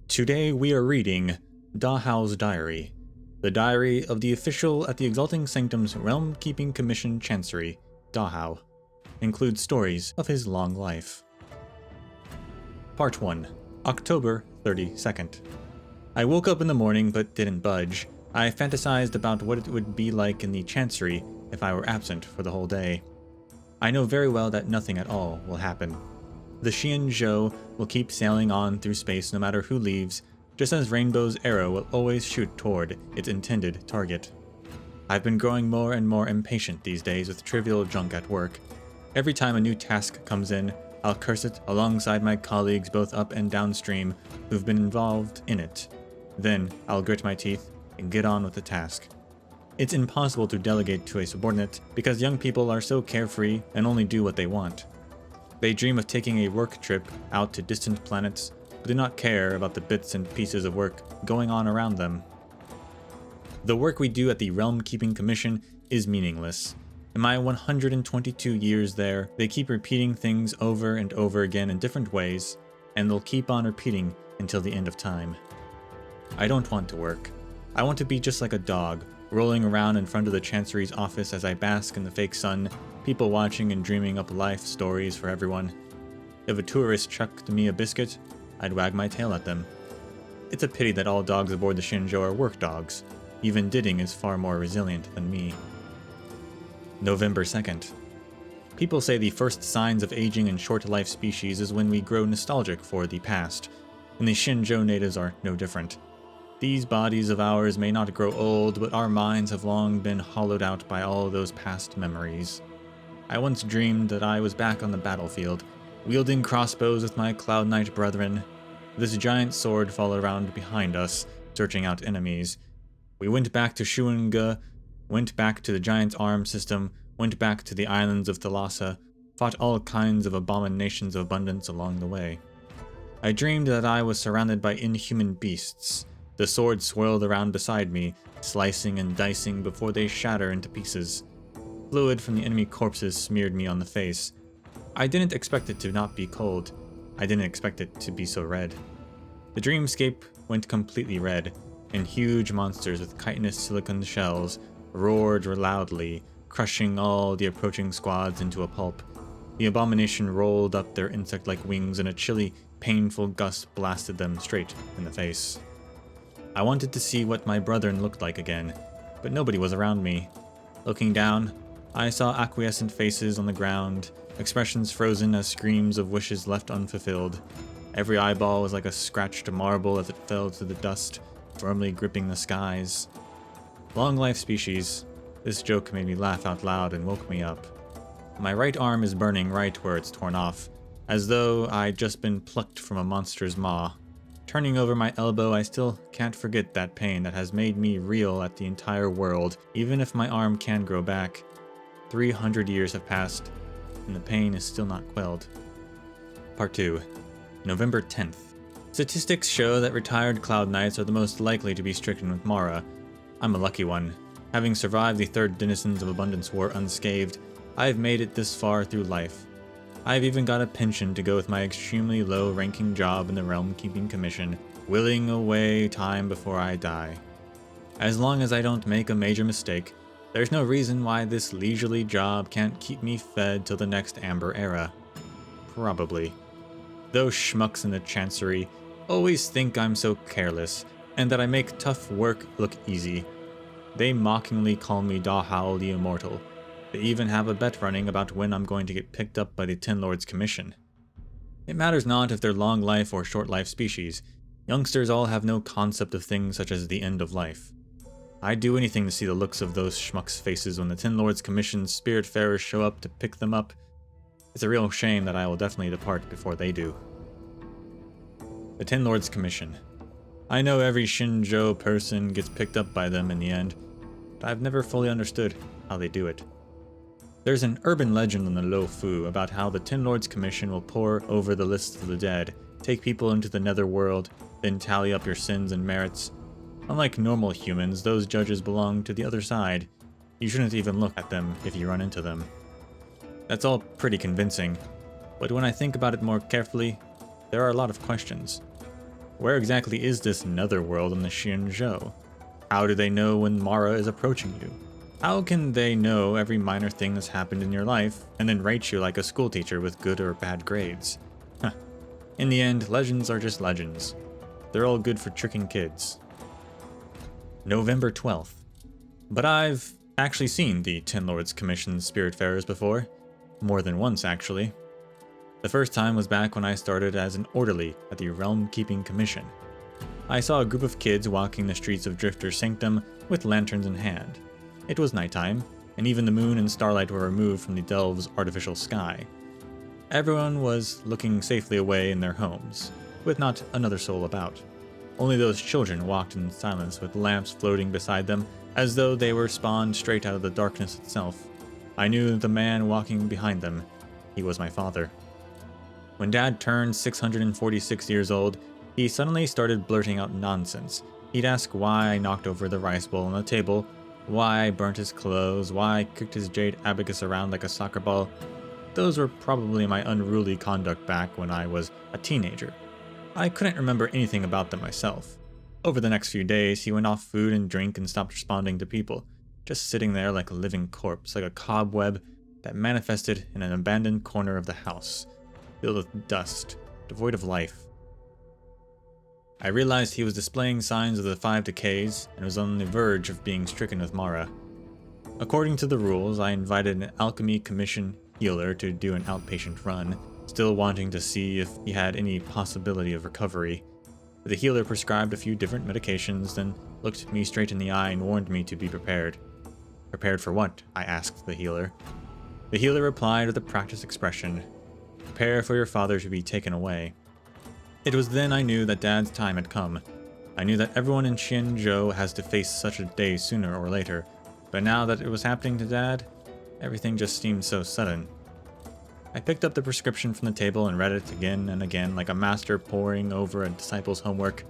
Today we are reading Dahao's Diary, the diary of the official at the Exalting Sanctum's Realm Keeping Commission Chancery, Dahao. Includes stories of his long life. Part 1, October 32nd. I woke up in the morning but didn't budge. I fantasized about what it would be like in the Chancery if I were absent for the whole day. I know very well that nothing at all will happen. The Xianzhou will keep sailing on through space no matter who leaves, just as Rainbow's arrow will always shoot toward its intended target. I've been growing more and more impatient these days with trivial junk at work. Every time a new task comes in, I'll curse it alongside my colleagues both up and downstream who've been involved in it. Then I'll grit my teeth and get on with the task. It's impossible to delegate to a subordinate because young people are so carefree and only do what they want. They dream of taking a work trip out to distant planets, but do not care about the bits and pieces of work going on around them. The work we do at the Realm Keeping Commission is meaningless. In my 122 years there, they keep repeating things over and over again in different ways, and they'll keep on repeating until the end of time. I don't want to work. I want to be just like a dog, rolling around in front of the Chancery's office as I bask in the fake sun, people watching and dreaming up life stories for everyone. If a tourist chucked me a biscuit, I'd wag my tail at them. It's a pity that all dogs aboard the Xianzhou are work dogs. Even Didding is far more resilient than me. November 2nd. People say the first signs of aging in short-life species is when we grow nostalgic for the past, and the Xianzhou natives are no different. These bodies of ours may not grow old, but our minds have long been hollowed out by all those past memories. I once dreamed that I was back on the battlefield, wielding crossbows with my Cloud Knight brethren. This giant sword followed around behind us, searching out enemies. We went back to Shuanga, went back to the giant arm system, went back to the islands of Thalassa, fought all kinds of abominations of abundance along the way. I dreamed that I was surrounded by inhuman beasts. The sword swirled around beside me, slicing and dicing before they shatter into pieces. Fluid from the enemy corpses smeared me on the face. I didn't expect it to not be cold. I didn't expect it to be so red. The dreamscape went completely red, and huge monsters with chitinous silicon shells roared loudly, crushing all the approaching squads into a pulp. The abomination rolled up their insect-like wings, and a chilly, painful gust blasted them straight in the face. I wanted to see what my brethren looked like again, but nobody was around me. Looking down, I saw acquiescent faces on the ground, expressions frozen as screams of wishes left unfulfilled. Every eyeball was like a scratched marble as it fell to the dust, firmly gripping the skies. Long life species. This joke made me laugh out loud and woke me up. My right arm is burning right where it's torn off, as though I'd just been plucked from a monster's maw. Turning over my elbow, I still can't forget that pain that has made me reel at the entire world, even if my arm can grow back. 300 years have passed, and the pain is still not quelled. Part 2, November 10th. Statistics show that retired Cloud Knights are the most likely to be stricken with Mara. I'm a lucky one. Having survived the third Denizens of Abundance War unscathed, I've made it this far through life. I've even got a pension to go with my extremely low-ranking job in the Realm Keeping Commission, willing away time before I die. As long as I don't make a major mistake, there's no reason why this leisurely job can't keep me fed till the next Amber Era. Probably. Those schmucks in the Chancery always think I'm so careless, and that I make tough work look easy. They mockingly call me Dahao the Immortal. They even have a bet running about when I'm going to get picked up by the Ten Lords Commission. It matters not if they're long life or short life species. Youngsters all have no concept of things such as the end of life. I'd do anything to see the looks of those schmucks' faces when the Ten Lords Commission's Spiritfarers show up to pick them up. It's a real shame that I will definitely depart before they do. The Ten Lords Commission. I know every Xianzhou person gets picked up by them in the end, but I've never fully understood how they do it. There's an urban legend on the Lo Fu about how the Ten Lords Commission will pore over the lists of the dead, take people into the netherworld, then tally up your sins and merits. Unlike normal humans, those judges belong to the other side. You shouldn't even look at them if you run into them. That's all pretty convincing, but when I think about it more carefully, there are a lot of questions. Where exactly is this netherworld in the Xianzhou? How do they know when Mara is approaching you? How can they know every minor thing that's happened in your life and then rate you like a schoolteacher with good or bad grades? Huh. In the end, legends are just legends. They're all good for tricking kids. November 12th. But I've actually seen the Ten Lords Commissioned Spiritfarers before. More than once, actually. The first time was back when I started as an orderly at the Realm Keeping Commission. I saw a group of kids walking the streets of Drifter's Sanctum with lanterns in hand. It was nighttime, and even the moon and starlight were removed from the delve's artificial sky. Everyone was looking safely away in their homes, with not another soul about. Only those children walked in silence with lamps floating beside them, as though they were spawned straight out of the darkness itself. I knew the man walking behind them. He was my father. When Dad turned 646 years old, he suddenly started blurting out nonsense. He'd ask why I knocked over the rice bowl on the table, why I burnt his clothes, why I kicked his jade abacus around like a soccer ball. Those were probably my unruly conduct back when I was a teenager. I couldn't remember anything about them myself. Over the next few days, he went off food and drink and stopped responding to people, just sitting there like a living corpse, like a cobweb that manifested in an abandoned corner of the house, filled with dust, devoid of life. I realized he was displaying signs of the 5 decays and was on the verge of being stricken with Mara. According to the rules, I invited an Alchemy Commission healer to do an outpatient run, still wanting to see if he had any possibility of recovery. The healer prescribed a few different medications, then looked me straight in the eye and warned me to be prepared. Prepared for what? I asked the healer. The healer replied with a practiced expression. Prepare for your father to be taken away. It was then I knew that Dad's time had come. I knew that everyone in Xianzhou has to face such a day sooner or later, but now that it was happening to Dad, everything just seemed so sudden. I picked up the prescription from the table and read it again and again like a master poring over a disciple's homework.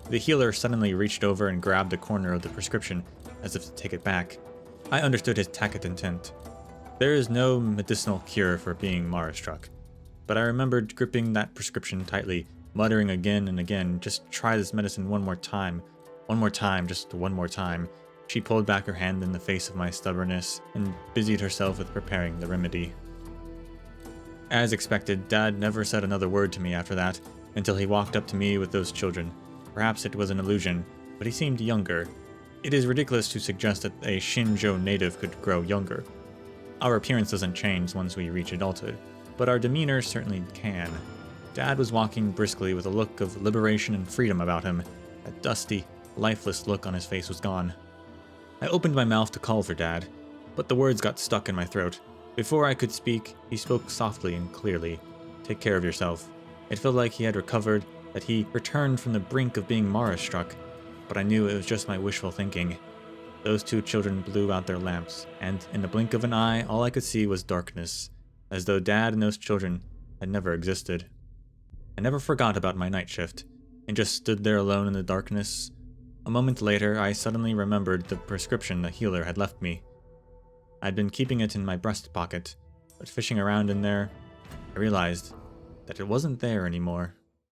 The healer suddenly reached over and grabbed a corner of the prescription, as if to take it back. I understood his tacit intent. There is no medicinal cure for being Mara-struck, but I remembered gripping that prescription tightly, muttering again and again, just try this medicine one more time, just one more time. She pulled back her hand in the face of my stubbornness and busied herself with preparing the remedy. As expected, Dad never said another word to me after that, until he walked up to me with those children. Perhaps it was an illusion, but he seemed younger. It is ridiculous to suggest that a Xianzhou native could grow younger. Our appearance doesn't change once we reach adulthood, but our demeanor certainly can. Dad was walking briskly with a look of liberation and freedom about him. That dusty, lifeless look on his face was gone. I opened my mouth to call for Dad, but the words got stuck in my throat. Before I could speak, he spoke softly and clearly. Take care of yourself. It felt like he had recovered, that he returned from the brink of being Mara-struck, but I knew it was just my wishful thinking. Those 2 children blew out their lamps, and in the blink of an eye, all I could see was darkness, as though Dad and those children had never existed. I never forgot about my night shift, and just stood there alone in the darkness. A moment later, I suddenly remembered the prescription the healer had left me. I'd been keeping it in my breast pocket, but fishing around in there, I realized that it wasn't there anymore.